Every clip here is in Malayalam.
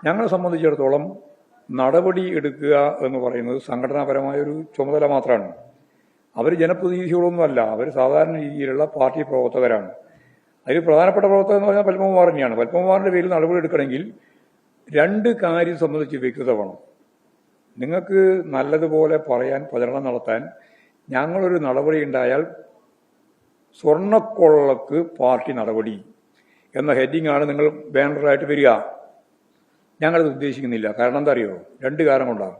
ഞങ്ങളെ സംബന്ധിച്ചിടത്തോളം നടപടി എടുക്കുക എന്ന് പറയുന്നത് സംഘടനാപരമായ ഒരു ചുമതല മാത്രമാണ്. അവർ ജനപ്രതിനിധികളൊന്നുമല്ല, അവർ സാധാരണ രീതിയിലുള്ള പാർട്ടി പ്രവർത്തകരാണ്. അതിൽ പ്രധാനപ്പെട്ട പ്രവർത്തകർ എന്ന് പറഞ്ഞാൽ പത്മകുമാർ തന്നെയാണ്. പത്മകുമാറിന്റെ പേരിൽ നടപടി എടുക്കണമെങ്കിൽ രണ്ട് കാര്യം സംബന്ധിച്ച് വ്യക്തത വേണം. നിങ്ങൾക്ക് നല്ലതുപോലെ പറയാൻ, പ്രചരണം നടത്താൻ ഞങ്ങളൊരു നടപടി ഉണ്ടായാൽ സ്വർണ്ണക്കൊള്ളക്ക് പാർട്ടി നടപടി എന്ന ഹെഡിങ്ങാണ് നിങ്ങൾ ബാനറായിട്ട് വരിക. ഞങ്ങളത് ഉദ്ദേശിക്കുന്നില്ല. കാരണം എന്താ അറിയോ? രണ്ട് കാരണം കൊണ്ടാണ്.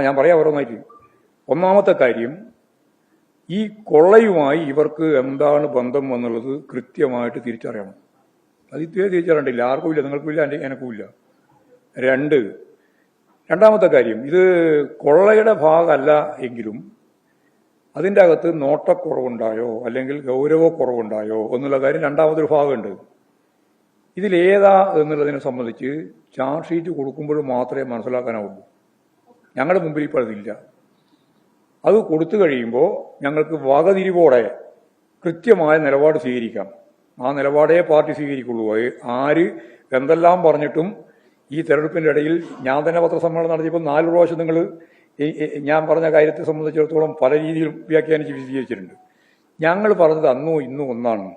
ഞാൻ പറയാം ഓരോന്നായിട്ട്. ഒന്നാമത്തെ കാര്യം, ഈ കൊള്ളയുമായി ഇവർക്ക് എന്താണ് ബന്ധം എന്നുള്ളത് കൃത്യമായിട്ട് തിരിച്ചറിയണം. അത് ഇതുവരെ തിരിച്ചറിയണ്ടില്ല. ആർക്കും ഇല്ല, നിങ്ങൾക്കുമില്ല, എനക്കുമില്ല. രണ്ടാമത്തെ കാര്യം, ഇത് കൊള്ളയുടെ ഭാഗമല്ല എങ്കിലും അതിൻ്റെ അകത്ത് നോട്ടക്കുറവുണ്ടായോ അല്ലെങ്കിൽ ഗൗരവക്കുറവുണ്ടായോ എന്നുള്ള കാര്യം രണ്ടാമതൊരു ഭാഗമുണ്ട്. ഇതിലേതാ എന്നുള്ളതിനെ സംബന്ധിച്ച് ചാർജ് ഷീറ്റ് കൊടുക്കുമ്പോഴും മാത്രമേ മനസ്സിലാക്കാനാവുള്ളൂ. ഞങ്ങളുടെ മുമ്പിൽ ഇപ്പോൾ അതില്ല. അത് കൊടുത്തു കഴിയുമ്പോൾ ഞങ്ങൾക്ക് വകതിരിവോടെ കൃത്യമായ നിലപാട് സ്വീകരിക്കാം. ആ നിലപാടേ പാർട്ടി സ്വീകരിക്കുള്ളൂ. ആര് എന്തെല്ലാം പറഞ്ഞിട്ടും ഈ തെരഞ്ഞെടുപ്പിന്റെ ഇടയിൽ ഞാൻ തന്നെ പത്രസമ്മേളനം നടത്തിയപ്പോൾ 4 പ്രാവശ്യം നിങ്ങൾ ഞാൻ പറഞ്ഞ കാര്യത്തെ സംബന്ധിച്ചിടത്തോളം പല രീതിയിൽ വ്യാഖ്യാനിച്ച് വിശദീകരിച്ചിട്ടുണ്ട്. ഞങ്ങൾ പറഞ്ഞത് അന്നോ ഇന്നും ഒന്നാണ്.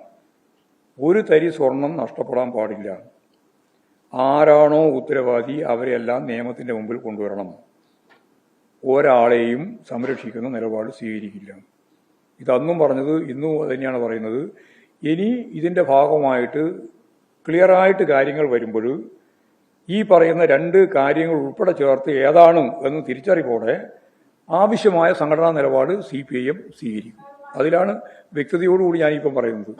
ഒരു തരി സ്വർണം നഷ്ടപ്പെടാൻ പാടില്ല. ആരാണോ ഉത്തരവാദി അവരെല്ലാം നിയമത്തിന്റെ മുമ്പിൽ കൊണ്ടുവരണം. ഒരാളെയും സംരക്ഷിക്കുന്ന നിലപാട് സ്വീകരിക്കില്ല. ഇതന്നും പറഞ്ഞത് ഇന്നും തന്നെയാണ് പറയുന്നത്. ഇനി ഇതിന്റെ ഭാഗമായിട്ട് ക്ലിയറായിട്ട് കാര്യങ്ങൾ വരുമ്പോൾ ഈ പറയുന്ന രണ്ട് കാര്യങ്ങൾ ഉൾപ്പെടെ ചേർത്ത് ഏതാണ് എന്ന് തിരിച്ചറിവോടെ ആവശ്യമായ സംഘടനാ നിലപാട് CPIM സ്വീകരിക്കും. അതിലാണ് വ്യക്തതയോടുകൂടി ഞാനിപ്പം പറയുന്നത്.